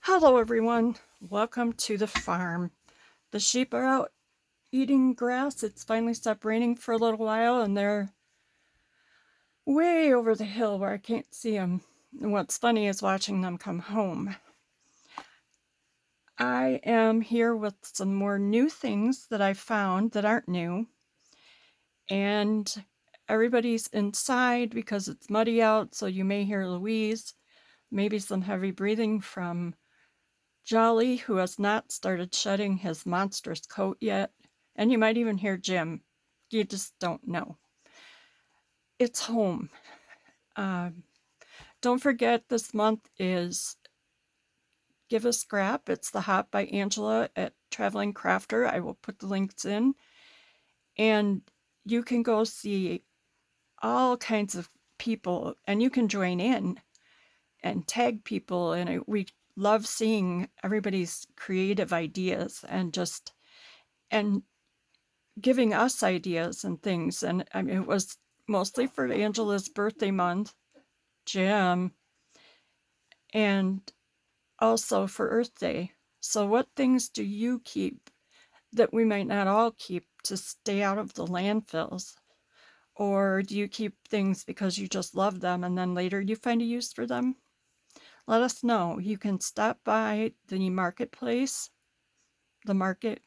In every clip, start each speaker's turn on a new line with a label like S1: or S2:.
S1: Hello everyone, welcome to the farm. The sheep are out eating grass. It's finally stopped raining for a little while and they're way over the hill where I can't see them. And what's funny is watching them come home. I am here with some more new things that I found that aren't new. And everybody's inside because it's muddy out, so you may hear Louise, maybe some heavy breathing from Jolly, who has not started shedding his monstrous coat yet, and you might even hear Jim. You just don't know. It's home. Don't forget, this month is Give a Scrap. It's the Hop by Angela at Traveling Crafter. I will put the links in. And you can go see all kinds of people, and you can join in and tag people. And we love seeing everybody's creative ideas and giving us ideas and things. And I mean, it was mostly for Angela's birthday month, Jim, and also for Earth Day. So what things do you keep that we might not all keep to stay out of the landfills? Or do you keep things because you just love them and then later you find a use for them? Let us know. You can stop by the marketplace, the market,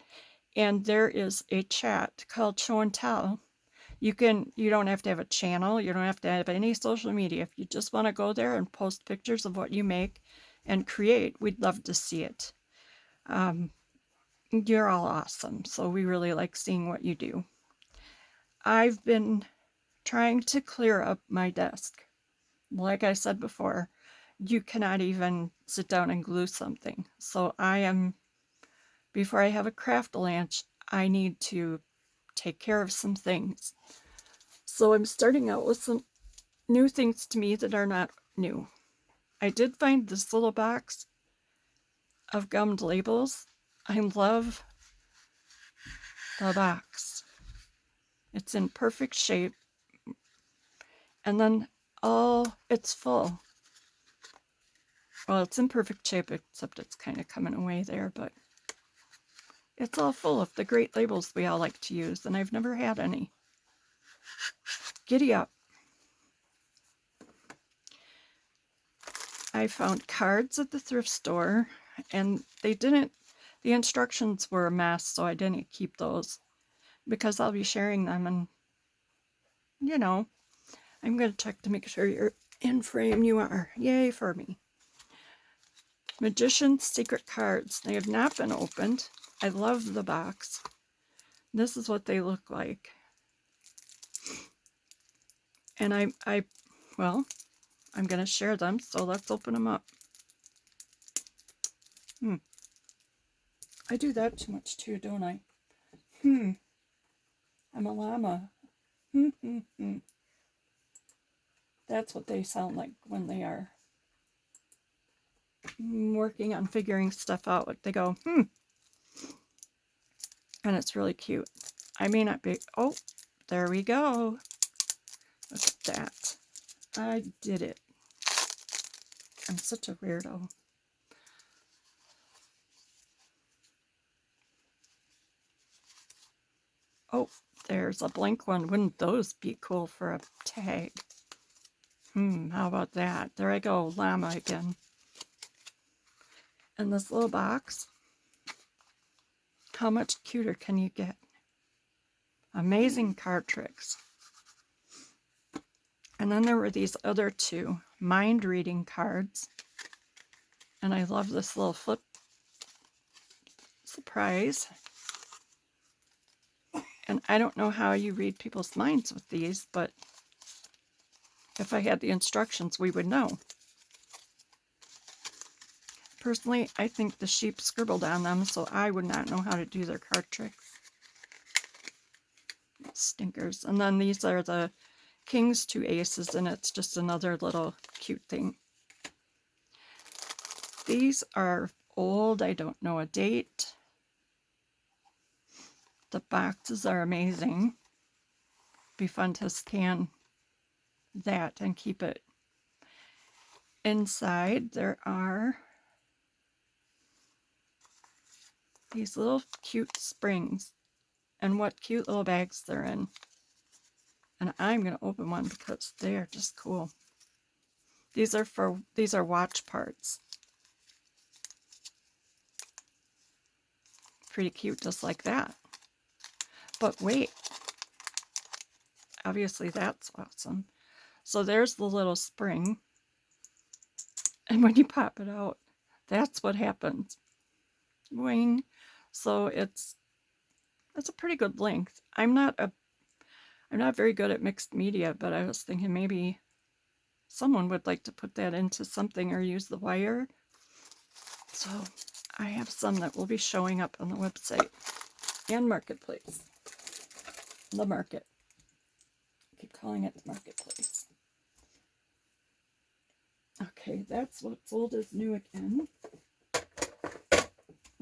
S1: and there is a chat called Show and Tell. You don't have to have a channel, you don't have to have any social media. If you just want to go there and post pictures of what you make and create, we'd love to see it. You're all awesome, so we really like seeing what you do. I've been trying to clear up my desk. Like I said before, you cannot even sit down and glue something. So before I have a craft lunch, I need to take care of some things. So I'm starting out with some new things to me that are not new. I did find this little box of gummed labels. I love the box. It's in perfect shape. And then it's full. Well, it's in perfect shape, except it's kind of coming away there, but it's all full of the great labels we all like to use, and I've never had any. Giddy up. I found cards at the thrift store, and the instructions were a mess, so I didn't keep those because I'll be sharing them, and I'm going to check to make sure you're in frame. You are. Yay for me. Magician's Secret Cards. They have not been opened. I love the box. This is what they look like. And I'm going to share them, so let's open them up. I do that too much too, don't I? I'm a llama. That's what they sound like when they are working on figuring stuff out. Like they go, and it's really cute. I may not be, oh, there we go. Look at that. I did it. I'm such a weirdo. Oh, there's a blank one. Wouldn't those be cool for a tag? How about that? There I go, llama again. And this little box, how much cuter can you get? Amazing card tricks. And then there were these other two mind reading cards. And I love this little flip surprise. And I don't know how you read people's minds with these, but if I had the instructions, we would know. Personally, I think the sheep scribbled on them, so I would not know how to do their card tricks. Stinkers. And then these are the kings, two aces, and it's just another little cute thing. These are old. I don't know a date. The boxes are amazing. Be fun to scan that and keep it. Inside there are these little cute springs and what cute little bags they're in. And I'm going to open one because they're just cool. These are watch parts. Pretty cute just like that. But wait, obviously that's awesome. So there's the little spring. And when you pop it out, that's what happens. Wing. So it's a pretty good length. I'm not very good at mixed media, but I was thinking maybe someone would like to put that into something or use the wire. So I have some that will be showing up on the website and marketplace. The market. I keep calling it the marketplace. Okay, that's what's old is new again.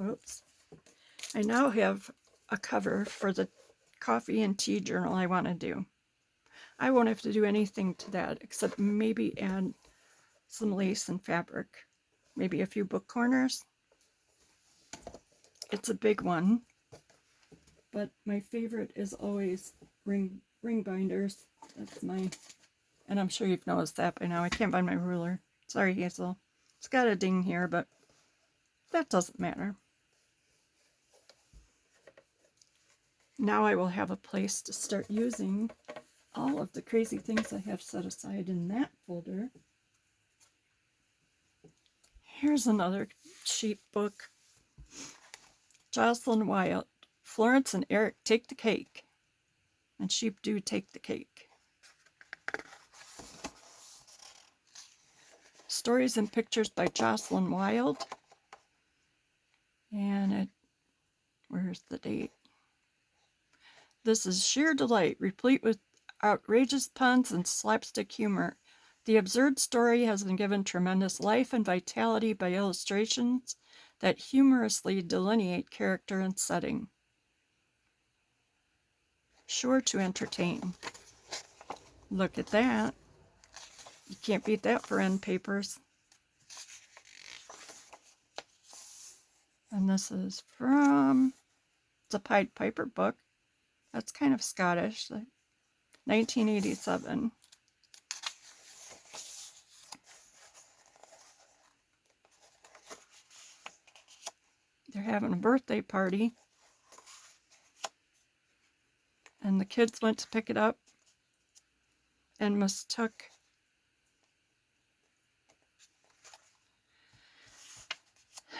S1: Oops. I now have a cover for the coffee and tea journal I want to do. I won't have to do anything to that except maybe add some lace and fabric. Maybe a few book corners. It's a big one, but my favorite is always ring binders. That's my, and I'm sure you've noticed that by now. I can't find my ruler. Sorry, Hazel. It's got a ding here, but that doesn't matter. Now I will have a place to start using all of the crazy things I have set aside in that folder. Here's another sheep book. Jocelyn Wilde, Florence and Eric Take the Cake. And sheep do take the cake. Stories and pictures by Jocelyn Wilde. And where's the date? This is sheer delight, replete with outrageous puns and slapstick humor. The absurd story has been given tremendous life and vitality by illustrations that humorously delineate character and setting. Sure to entertain. Look at that. You can't beat that for end papers. And this is from, it's a Pied Piper book. That's kind of Scottish. 1987. They're having a birthday party. And the kids went to pick it up and mistook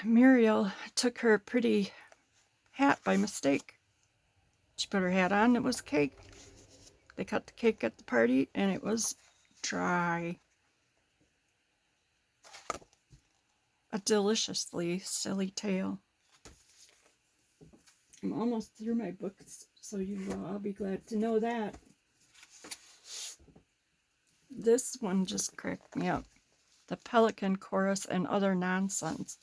S1: Muriel took her pretty hat by mistake. She put her hat on, it was cake. They cut the cake at the party and it was dry. A deliciously silly tale. I'm almost through my books, so you will all be glad to know that. This one just cracked me up. The Pelican Chorus and Other Nonsense.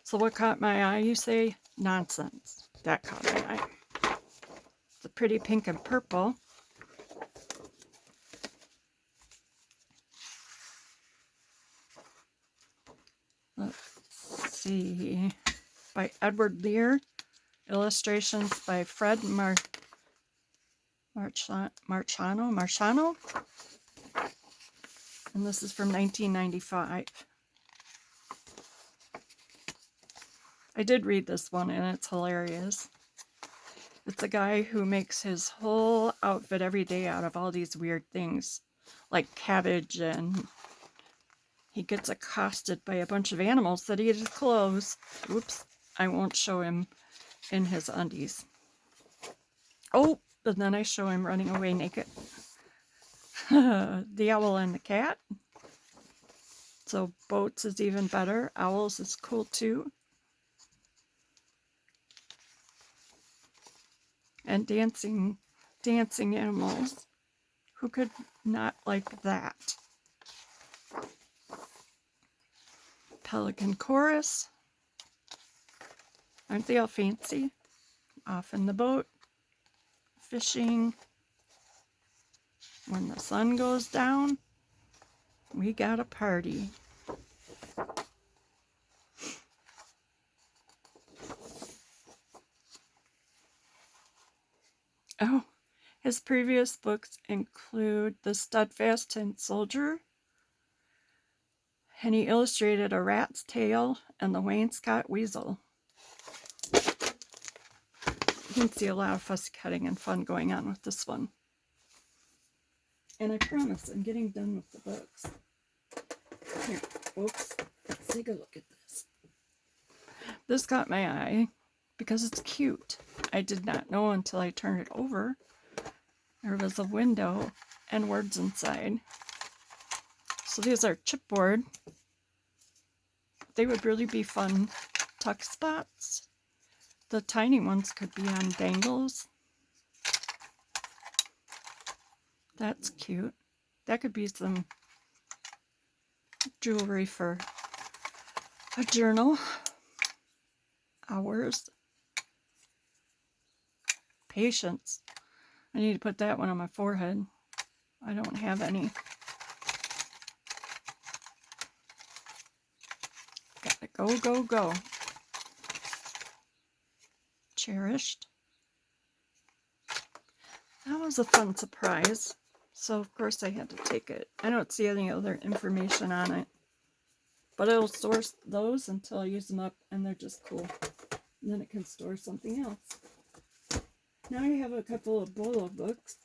S1: So what caught my eye, you say? Nonsense. That caught my eye. It's a pretty pink and purple. Let's see. By Edward Lear. Illustrations by Fred Marchano. And this is from 1995. I did read this one and it's hilarious. It's a guy who makes his whole outfit every day out of all these weird things, like cabbage, and he gets accosted by a bunch of animals that eat his clothes. Whoops, I won't show him in his undies. Oh, and then I show him running away naked. The Owl and the Cat. So boats is even better. Owls is cool too. And dancing animals. Who could not like that? Pelican Chorus. Aren't they all fancy? Off in the boat. Fishing. When the sun goes down, we got a party. Oh, his previous books include The Steadfast Tin Soldier, and he illustrated A Rat's Tail and The Wainscot Weasel. You can see a lot of fussy cutting and fun going on with this one. And I promise I'm getting done with the books. Here, oops, let's take a look at this. This caught my eye because it's cute. I did not know until I turned it over. There was a window and words inside. So these are chipboard. They would really be fun tuck spots. The tiny ones could be on dangles. That's cute. That could be some jewelry for a journal. Hours. Patience. I need to put that one on my forehead. I don't have any. Gotta go, go, go. Cherished. That was a fun surprise. So, of course, I had to take it. I don't see any other information on it. But it'll store those until I use them up, and they're just cool. And then it can store something else. Now I have a couple of bolo books.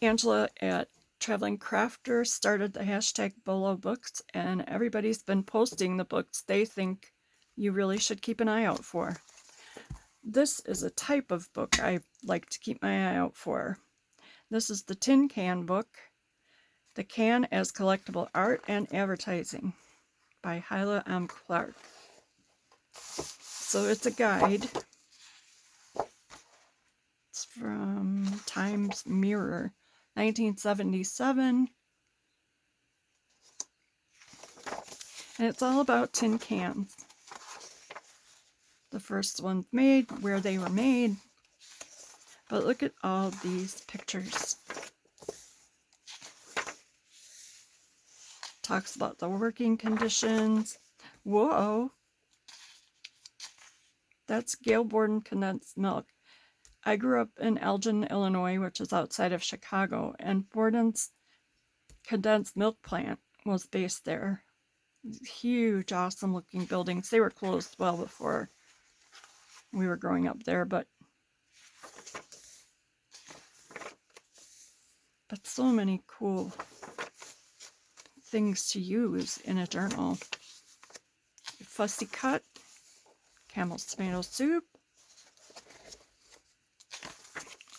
S1: Angela at Traveling Crafter started the hashtag bolo books, and everybody's been posting the books they think you really should keep an eye out for. This is a type of book I like to keep my eye out for. This is the Tin Can book, The Can as Collectible Art and Advertising by Hyla M. Clark. So it's a guide. It's from Times Mirror, 1977. And it's all about tin cans. The first one's made, where they were made. But look at all these pictures. Talks about the working conditions. Whoa! That's Gale Borden condensed milk. I grew up in Elgin, Illinois, which is outside of Chicago, and Borden's condensed milk plant was based there. Huge, awesome looking buildings. They were closed well before we were growing up there, but so many cool things to use in a journal. Fussy cut, Camel's tomato soup,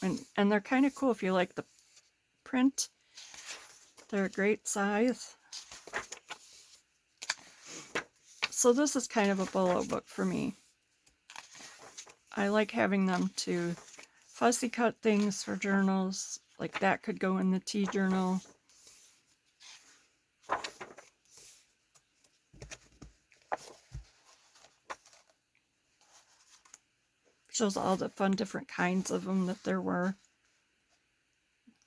S1: and they're kind of cool if you like the print. They're a great size. So this is kind of a bolo book for me. I like having them to fussy cut things for journals. Like that could go in the tea journal. Shows all the fun different kinds of them that there were.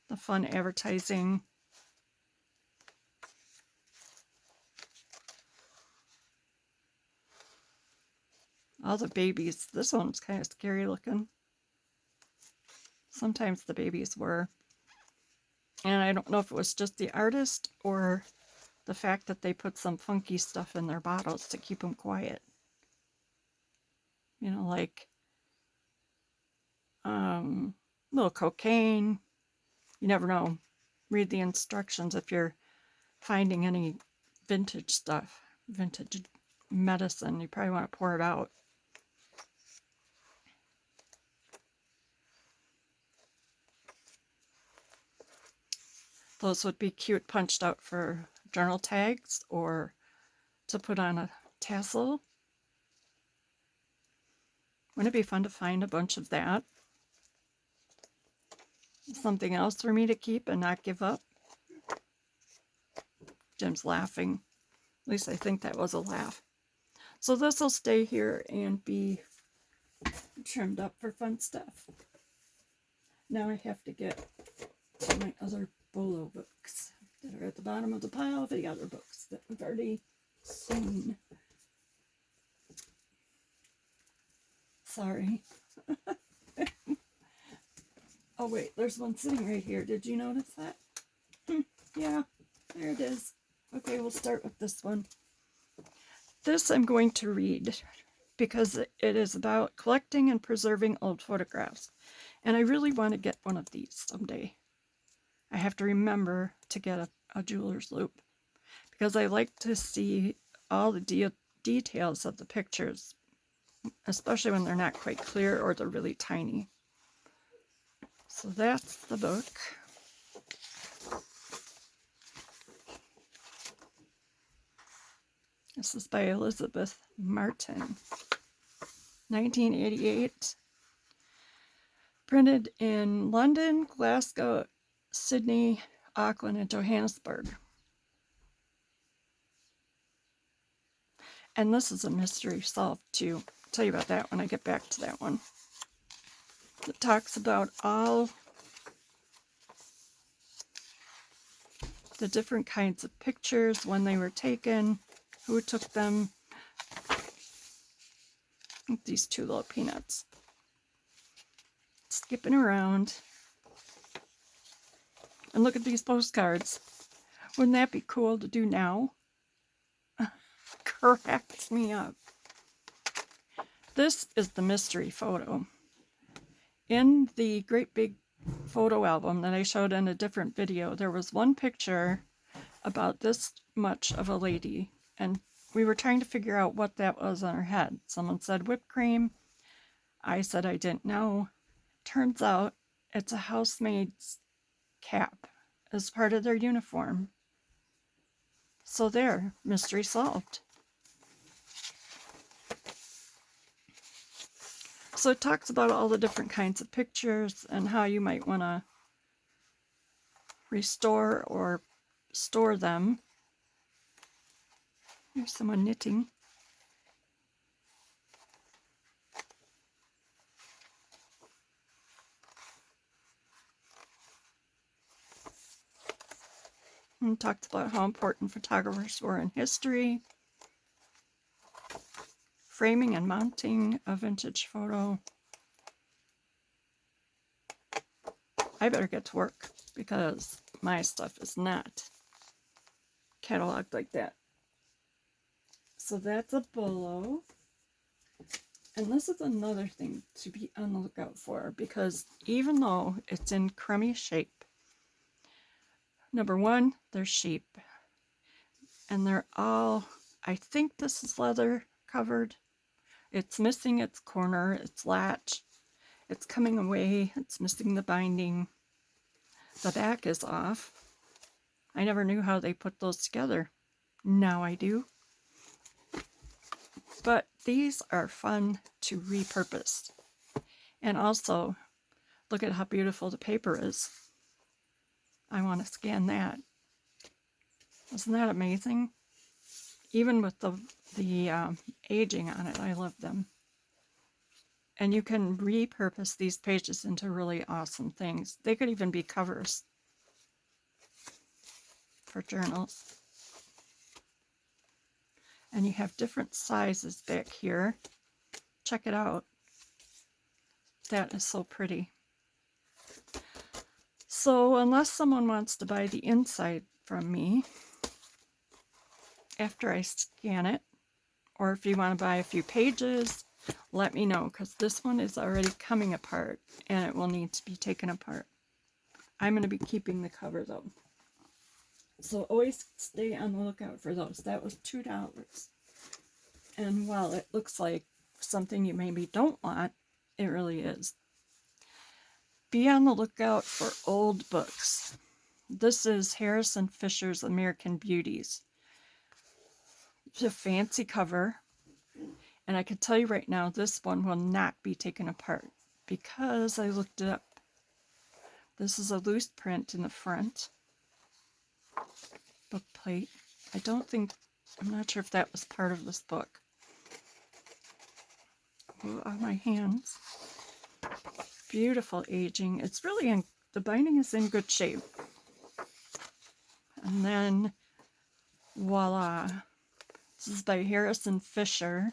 S1: The fun advertising. All the babies. This one's kind of scary looking. Sometimes the babies were. And I don't know if it was just the artist or the fact that they put some funky stuff in their bottles to keep them quiet. You know, like little cocaine. You never know. Read the instructions if you're finding any vintage stuff, vintage medicine. You probably want to pour it out. Those would be cute punched out for journal tags or to put on a tassel. Wouldn't it be fun to find a bunch of that? Something else for me to keep and not give up. Jim's laughing. At least I think that was a laugh. So this will stay here and be trimmed up for fun stuff. Now I have to get to my other bolo books that are at the bottom of the pile of the other books that we've already seen. Sorry. Oh wait, there's one sitting right here. Did you notice that? Yeah, there it is. Okay, we'll start with this one. This I'm going to read because it is about collecting and preserving old photographs. And I really want to get one of these someday. I have to remember to get a jeweler's loupe because I like to see all the details of the pictures, especially when they're not quite clear or they're really tiny. So that's the book. This is by Elizabeth Martin, 1988. Printed in London, Glasgow, Sydney, Auckland, and Johannesburg. And this is a mystery solved too. I'll tell you about that when I get back to that one. It talks about all the different kinds of pictures, when they were taken, who took them. These two little peanuts. Skipping around. And look at these postcards. Wouldn't that be cool to do now? Cracks me up. This is the mystery photo. In the great big photo album that I showed in a different video, there was one picture about this much of a lady, and we were trying to figure out what that was on her head. Someone said whipped cream. I said I didn't know. Turns out it's a housemaid's cap as part of their uniform. So there, mystery solved. So it talks about all the different kinds of pictures and how you might want to restore or store them. There's someone knitting. And talks about how important photographers were in history. Framing and mounting a vintage photo. I better get to work because my stuff is not cataloged like that. So that's a bolo. And this is another thing to be on the lookout for, because even though it's in crummy shape, number one, they're sheep. And they're all, I think this is leather covered. It's missing its corner, its latch. It's coming away. It's missing the binding. The back is off. I never knew how they put those together. Now I do. But these are fun to repurpose. And also, look at how beautiful the paper is. I want to scan that. Isn't that amazing? Even with the aging on it, I love them. And you can repurpose these pages into really awesome things. They could even be covers for journals. And you have different sizes back here. Check it out. That is so pretty. So unless someone wants to buy the inside from me after I scan it, or if you want to buy a few pages, let me know, because this one is already coming apart and it will need to be taken apart. I'm going to be keeping the cover though. So always stay on the lookout for those. That was $2. And while it looks like something you maybe don't want, it really is. Be on the lookout for old books. This is Harrison Fisher's American Beauties. It's a fancy cover. And I can tell you right now, this one will not be taken apart because I looked it up. This is a loose print in the front. Book plate. I'm not sure if that was part of this book. Oh, my hands. Beautiful aging. It's really the binding is in good shape. And then, voila. This is by Harrison Fisher.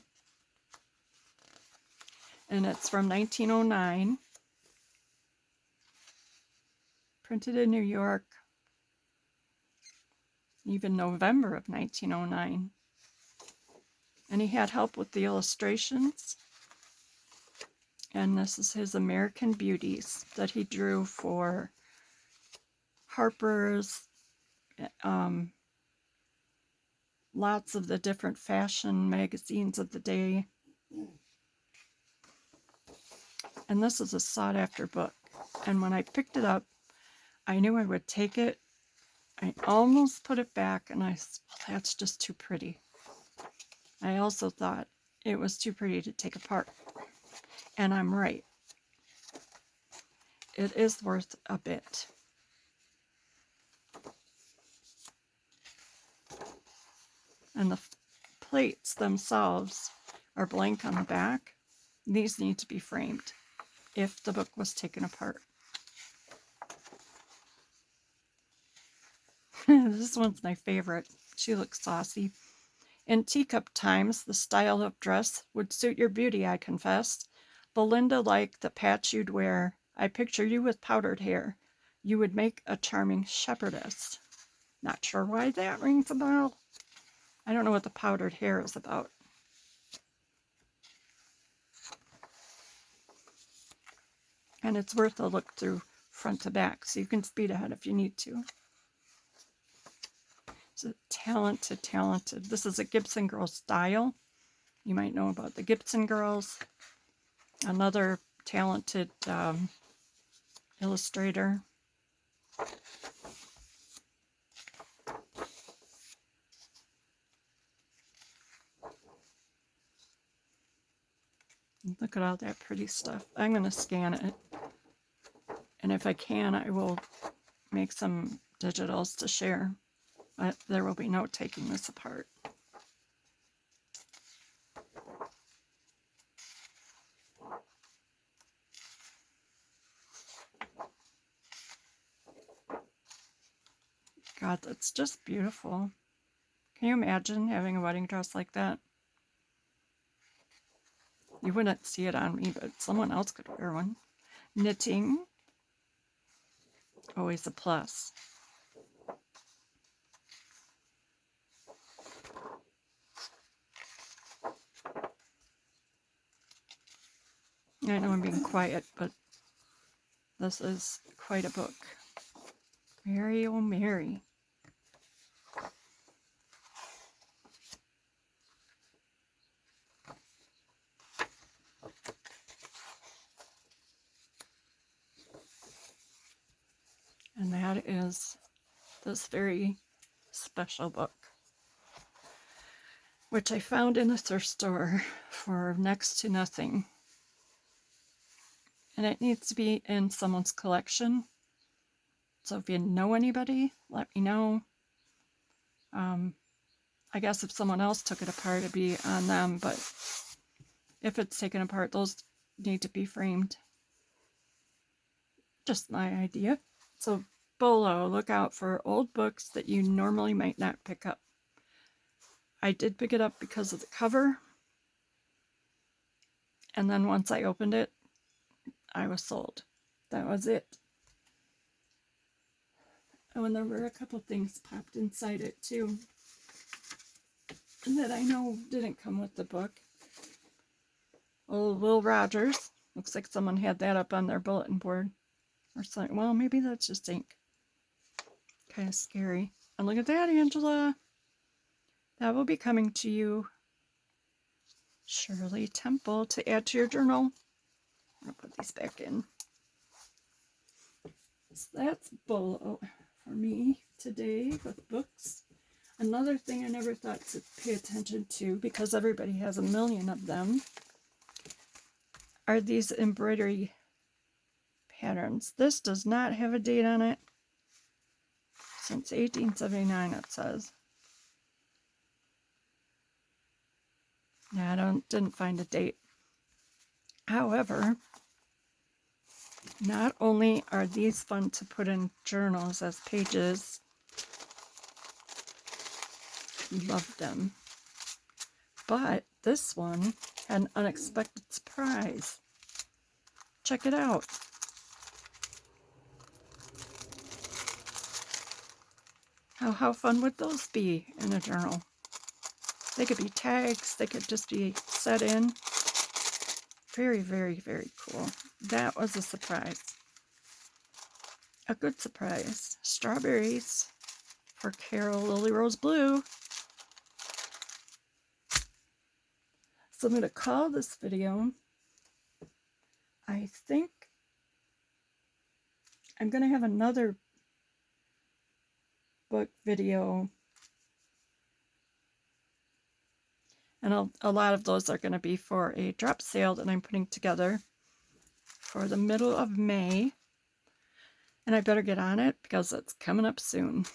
S1: And it's from 1909. Printed in New York, even November of 1909. And he had help with the illustrations. And this is his American Beauties that he drew for Harper's, lots of the different fashion magazines of the day. And this is a sought-after book. And when I picked it up, I knew I would take it. I almost put it back, and I said, well, that's just too pretty. I also thought it was too pretty to take apart. And I'm right. It is worth a bit. And the plates themselves are blank on the back. These need to be framed if the book was taken apart. This one's my favorite. She looks saucy. In teacup times, the style of dress would suit your beauty, I confess. Belinda like the patch you'd wear. I picture you with powdered hair. You would make a charming shepherdess. Not sure why that rings a bell. I don't know what the powdered hair is about. And it's worth a look through front to back, so you can speed ahead if you need to. It's a talented, talented. This is a Gibson Girl style. You might know about the Gibson Girls. Another talented illustrator. Look at all that pretty stuff. I'm going to scan it. And if I can, I will make some digitals to share. But there will be no taking this apart. God, that's just beautiful. Can you imagine having a wedding dress like that? You wouldn't see it on me, but someone else could wear one. Knitting, always a plus. I know I'm being quiet, but this is quite a book. Mary, oh Mary. And that is this very special book, which I found in a thrift store for next to nothing. And it needs to be in someone's collection. So if you know anybody, let me know. I guess if someone else took it apart, it'd be on them. But if it's taken apart, those need to be framed. Just my idea. So bolo, look out for old books that you normally might not pick up. I did pick it up because of the cover. And then once I opened it, I was sold. That was it. Oh, and there were a couple things popped inside it too that I know didn't come with the book. Old Will Rogers. Looks like someone had that up on their bulletin board. Or something. Well, maybe that's just ink. Kind of scary. And look at that, Angela. That will be coming to you. Shirley Temple to add to your journal. I'll put these back in. So that's bolo for me today with books. Another thing I never thought to pay attention to, because everybody has a million of them, are these embroidery patterns. This does not have a date on it. Since 1879, it says. Yeah, didn't find a date. However, not only are these fun to put in journals as pages, love them, but this one had an unexpected surprise. Check it out. How fun would those be in a journal? They could be tags, they could just be set in. Very, very, very cool. That was a surprise. A good surprise. Strawberries for Carol Lily Rose Blue. So I'm going to call this video, I think I'm going to have another book video, and a lot of those are going to be for a drop sale that I'm putting together for the middle of May, and I better get on it because it's coming up soon.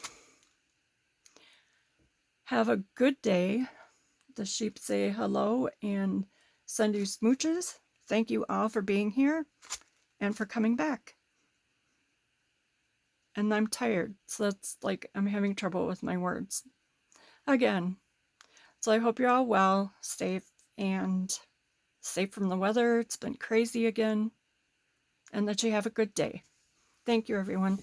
S1: Have a good day. The sheep say hello and send you smooches. Thank you all for being here and for coming back. And I'm tired, so that's like I'm having trouble with my words again. So I hope you're all well, safe, and safe from the weather. It's been crazy again, and that you have a good day. Thank you, everyone.